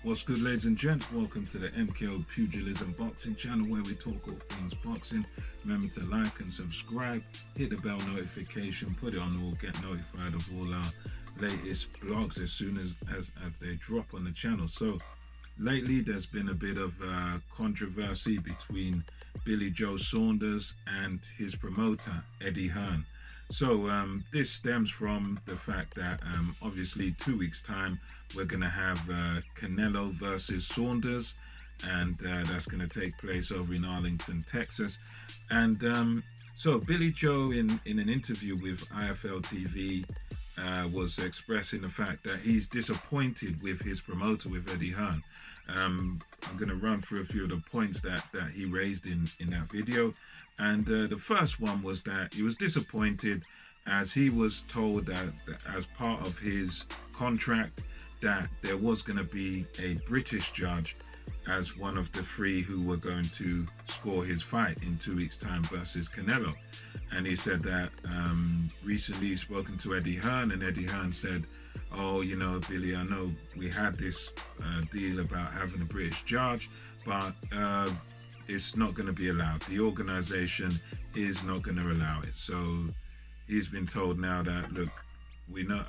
What's good, ladies and gents? Welcome to the MKO Pugilism Boxing channel where we talk all things boxing. Remember to like and subscribe, hit the bell notification, put it on all, get notified of all our latest blogs as soon as they drop on the channel. So lately there's been a bit of controversy between Billy Joe Saunders and his promoter, Eddie Hearn. So this stems from the fact that obviously 2 weeks time we're going to have Canelo versus Saunders, and that's going to take place over in Arlington, Texas. And so Billy Joe in an interview with IFL TV was expressing the fact that he's disappointed with his promoter, with Eddie Hearn. I'm going to run through a few of the points that he raised in that video. And the first one was that he was disappointed as he was told that as part of his contract that there was going to be a British judge as one of the three who were going to score his fight in 2 weeks time versus Canelo. And he said that recently he's spoken to Eddie Hearn, and Eddie Hearn said, oh, you know, Billy, I know we had this deal about having a British judge, but it's not going to be allowed. The organization is not going to allow it. So he's been told now that, look,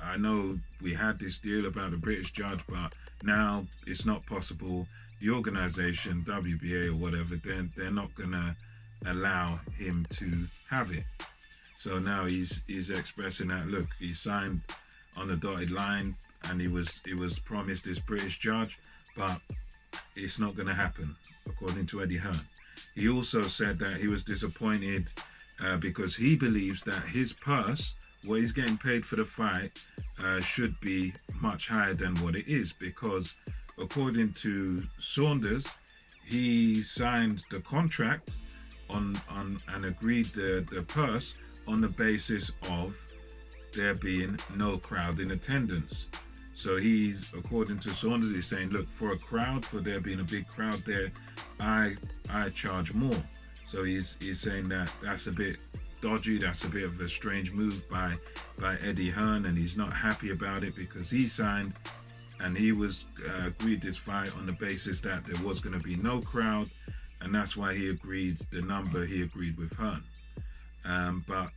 I know we had this deal about a British judge, but now it's not possible. The organization, WBA or whatever, they're not going to allow him to have it. So now he's expressing that, look, he signed on the dotted line and he was promised this British judge, but it's not going to happen, according to Eddie Hearn. He also said that he was disappointed because he believes that his purse, what he's getting paid for the fight, should be much higher than what it is, because according to Saunders, he signed the contract on and agreed the purse on the basis of there being no crowd in attendance. So he's, according to Saunders, he's saying, look, for a crowd, for there being a big crowd there, I charge more. So he's saying that that's a bit dodgy, that's a bit of a strange move by Eddie Hearn, and he's not happy about it because he signed and he was agreed this fight on the basis that there was going to be no crowd, and that's why he agreed the number he agreed with Hearn. But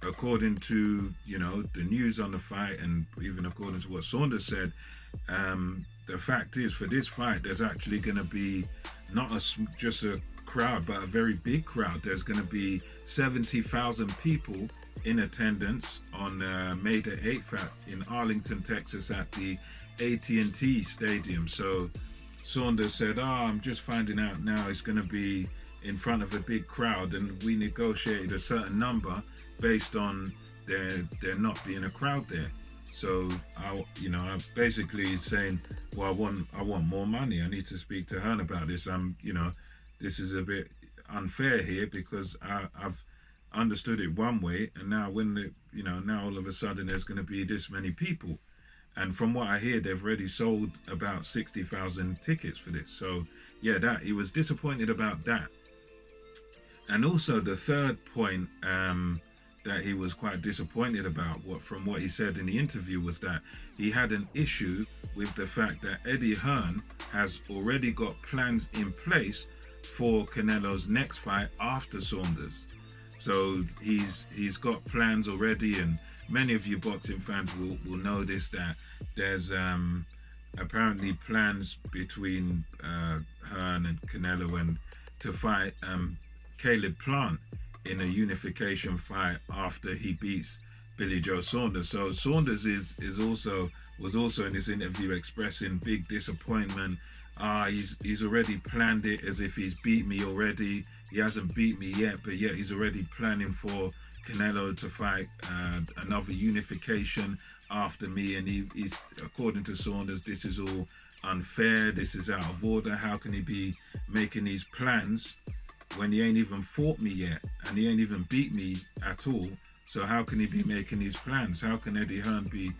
according to, you know, the news on the fight, and even according to what Saunders said, the fact is, for this fight, there's actually going to be not just a crowd, but a very big crowd. There's going to be 70,000 people in attendance on May the 8th in Arlington, Texas, at the AT&T Stadium. So Saunders said, I'm just finding out now it's going to be in front of a big crowd, and we negotiated a certain number based on there not being a crowd there. So I basically saying, well, I want more money. I need to speak to Hearn about this. This is a bit unfair here because I've understood it one way, and now now all of a sudden there's going to be this many people, and from what I hear, they've already sold about 60,000 tickets for this. So yeah, that he was disappointed about that. And also the third point that he was quite disappointed about, from what he said in the interview, was that he had an issue with the fact that Eddie Hearn has already got plans in place for Canelo's next fight after Saunders. So he's got plans already, and many of you boxing fans will know this, that there's apparently plans between Hearn and Canelo and to fight Caleb Plant in a unification fight after he beats Billy Joe Saunders. So Saunders was also in this interview expressing big disappointment. He's already planned it as if he's beat me already. He hasn't beat me yet, but yet he's already planning for Canelo to fight another unification after me. And he's, according to Saunders, this is all unfair. This is out of order. How can he be making these plans when he ain't even fought me yet, and he ain't even beat me at all? So how can he be making these plans? How can Eddie Hearn be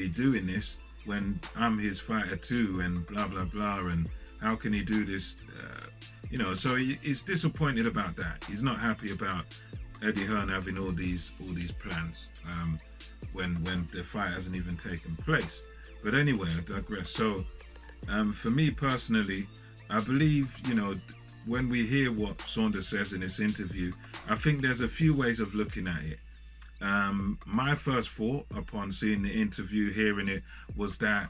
doing this when I'm his fighter too, and blah blah blah? And how can he do this? So he's disappointed about that. He's not happy about Eddie Hearn having all these plans when the fight hasn't even taken place. But anyway, I digress. So For me personally, I believe, when we hear what Saunders says in this interview, I think there's a few ways of looking at it. My first thought upon seeing the interview, hearing it, was that,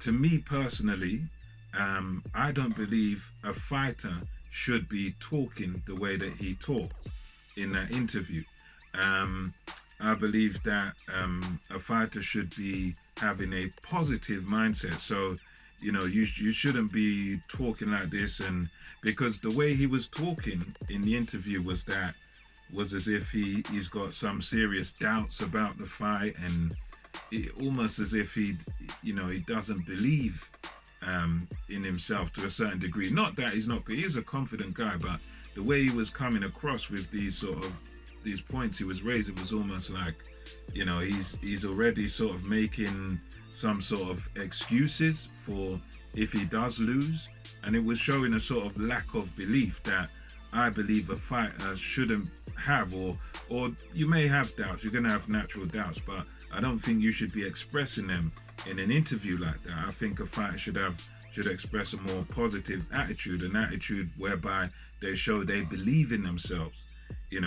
to me personally, I don't believe a fighter should be talking the way that he talked in that interview. I believe that a fighter should be having a positive mindset. So, you shouldn't be talking like this, and because the way he was talking in the interview was as if he's got some serious doubts about the fight, and almost as if he doesn't believe in himself to a certain degree. Not that he is a confident guy, but the way he was coming across with these points he was raising was almost like, he's already sort of making some sort of excuses for if he does lose, and it was showing a sort of lack of belief that I believe a fighter shouldn't have, or you may have doubts, you're going to have natural doubts, but I don't think you should be expressing them in an interview like that. I think a fighter should express a more positive attitude, an attitude whereby they show they believe in themselves. It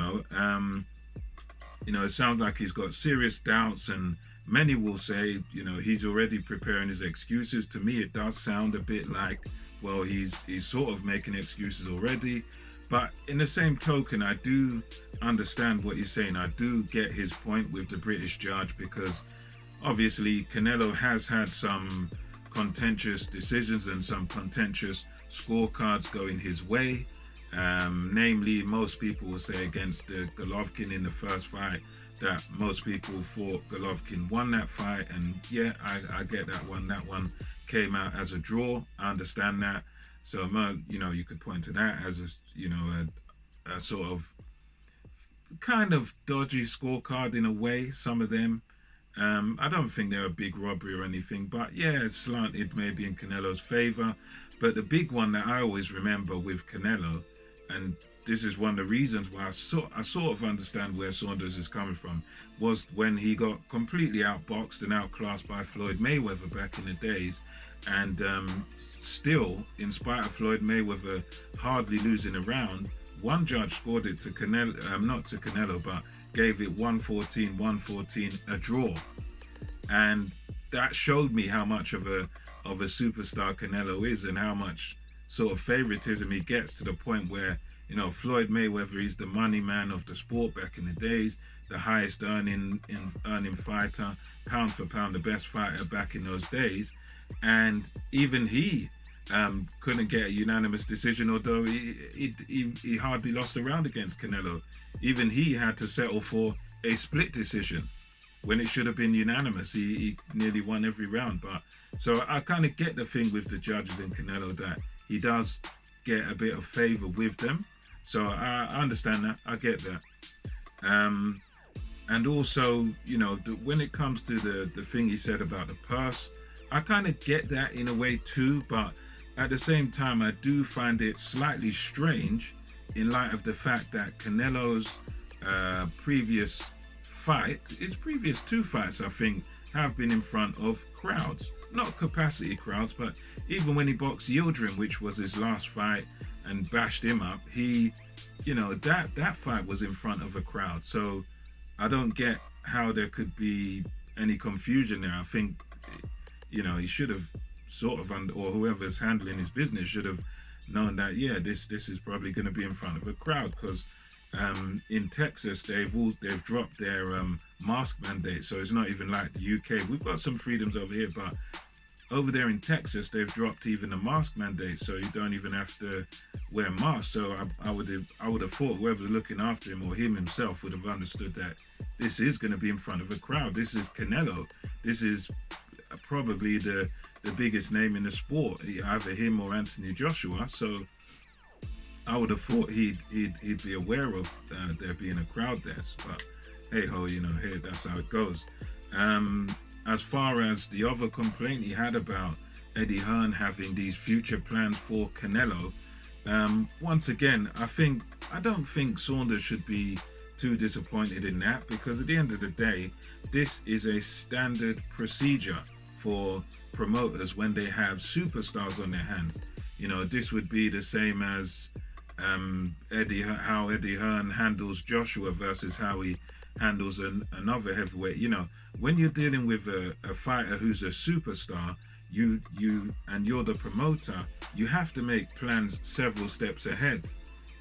sounds like he's got serious doubts, and many will say, he's already preparing his excuses. To me, it does sound a bit like, well, he's sort of making excuses already. But in the same token, I do understand what he's saying. I do get his point with the British judge, because obviously Canelo has had some contentious decisions and some contentious scorecards going his way. Namely, most people will say against Golovkin in the first fight that most people thought Golovkin won that fight, and yeah, I get that one. That one came out as a draw. I understand that. So you could point to that as a sort of kind of dodgy scorecard in a way. Some of them, I don't think they're a big robbery or anything, but yeah, it's slanted maybe in Canelo's favor. But the big one that I always remember with Canelo, and this is one of the reasons why I sort of understand where Saunders is coming from, was when he got completely outboxed and outclassed by Floyd Mayweather back in the days, and still, in spite of Floyd Mayweather hardly losing a round, one judge scored it to Canelo, not to Canelo, but gave it 114, a draw, and that showed me how much of a superstar Canelo is, and how much sort of favoritism he gets, to the point where, Floyd Mayweather is the money man of the sport back in the days, the highest earning fighter, pound for pound, the best fighter back in those days. And even he couldn't get a unanimous decision, although he hardly lost a round against Canelo. Even he had to settle for a split decision when it should have been unanimous. He nearly won every round. But so I kind of get the thing with the judges in Canelo, that he does get a bit of favor with them. So I understand that. I get that. And also, when it comes to the thing he said about the purse, I kind of get that in a way too, but at the same time, I do find it slightly strange in light of the fact that Canelo's previous two fights, I think, have been in front of crowds. Not capacity crowds, but even when he boxed Yildirim, which was his last fight, and bashed him up, that fight was in front of a crowd. So I don't get how there could be any confusion there. I think, he should have sort of, or whoever's handling his business should have known that, yeah, this is probably going to be in front of a crowd, because in Texas they've dropped their mask mandate, so it's not even like the UK. We've got some freedoms over here, but over there in Texas they've dropped even the mask mandate, so you don't even have to wear masks. So I would have thought whoever's looking after him, or him himself, would have understood that this is going to be in front of a crowd. This is Canelo. This is probably the biggest name in the sport, either him or Anthony Joshua. So I would have thought he'd be aware of there being a crowd there. But hey ho, hey, that's how it goes. As far as the other complaint he had about Eddie Hearn having these future plans for Canelo, once again, I don't think Saunders should be too disappointed in that, because at the end of the day, this is a standard procedure for promoters when they have superstars on their hands. You know, this would be the same as how Eddie Hearn handles Joshua versus how he handles another heavyweight. You know, when you're dealing with a fighter who's a superstar, you're the promoter, you have to make plans several steps ahead.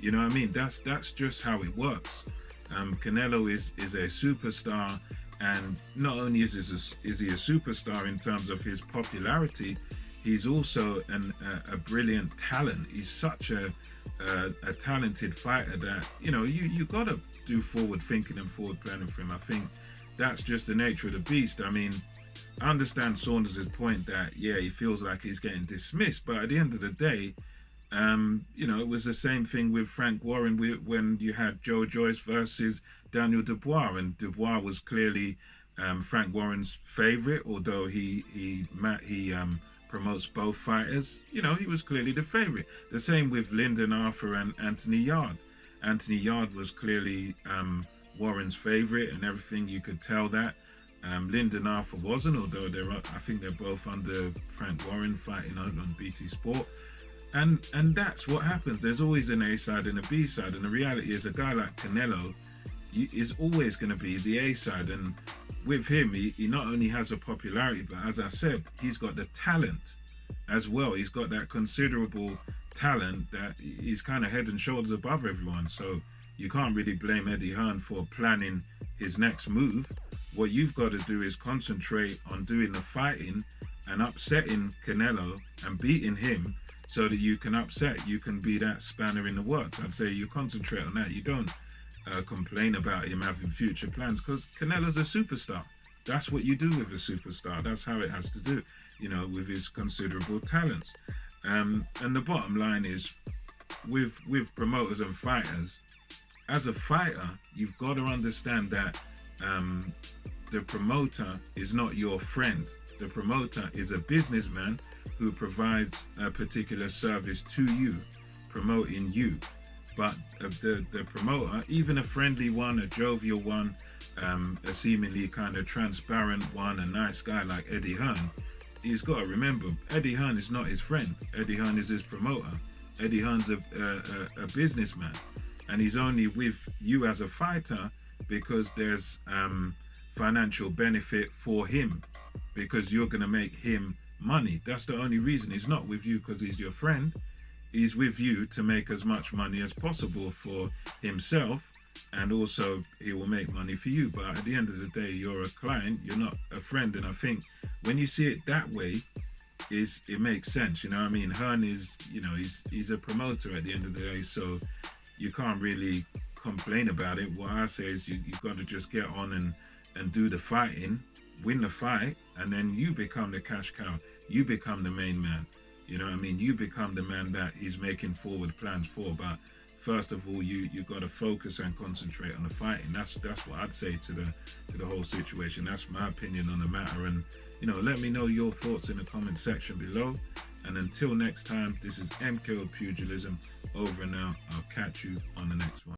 You know what I mean? That's just how it works. Canelo is a superstar, and not only is he a superstar in terms of his popularity, he's also a brilliant talent. He's such a talented fighter that, you know, you got to do forward thinking and forward planning for him. I think that's just the nature of the beast. I mean, I understand Saunders' point that, yeah, he feels like he's getting dismissed, but at the end of the day, you know, it was the same thing with Frank Warren when you had Joe Joyce versus Daniel Dubois, and Dubois was clearly Frank Warren's favorite, although he promotes both fighters. You know, he was clearly the favorite. The same with Lyndon Arthur and Anthony Yarde. Anthony Yarde was clearly Warren's favorite and everything. You could tell that. Lyndon Arthur wasn't, although I think they're both under Frank Warren, fighting on BT Sport. And that's what happens. There's always an A side and a B side, and the reality is a guy like Canelo is always going to be the A side. And with him, he not only has a popularity, but as I said, he's got the talent as well. He's got that considerable talent that he's kind of head and shoulders above everyone. So you can't really blame Eddie Hearn for planning his next move. What you've got to do is concentrate on doing the fighting and upsetting Canelo and beating him, so that you can be that spanner in the works. I'd say you concentrate on that. You don't complain about him having future plans, because Canelo's a superstar. That's what you do with a superstar. That's how it has to do, you know, with his considerable talents. And the bottom line is, with promoters and fighters, as a fighter, you've got to understand that the promoter is not your friend. The promoter is a businessman who provides a particular service to you, promoting you. But the promoter, even a friendly one, a jovial one, a seemingly kind of transparent one, a nice guy like Eddie Hearn, he's got to remember, Eddie Hearn is not his friend. Eddie Hearn is his promoter. Eddie Hearn's a businessman, and he's only with you as a fighter because there's financial benefit for him, because you're going to make him money. That's the only reason. He's not with you because he's your friend. He's with you to make as much money as possible for himself, and also he will make money for you. But at the end of the day, you're a client, you're not a friend. And I think when you see it that way, it makes sense. You know what I mean? Hearn is, you know, he's a promoter at the end of the day, so you can't really complain about it. What I say is you've got to just get on and do the fighting, win the fight, and then you become the cash cow. You become the main man. You know what I mean? You become the man that he's making forward plans for. But first of all, you got to focus and concentrate on the fighting. That's what I'd say to the whole situation. That's my opinion on the matter. And, you know, let me know your thoughts in the comment section below. And until next time, this is MKO Pugilism, over and out. I'll catch you on the next one.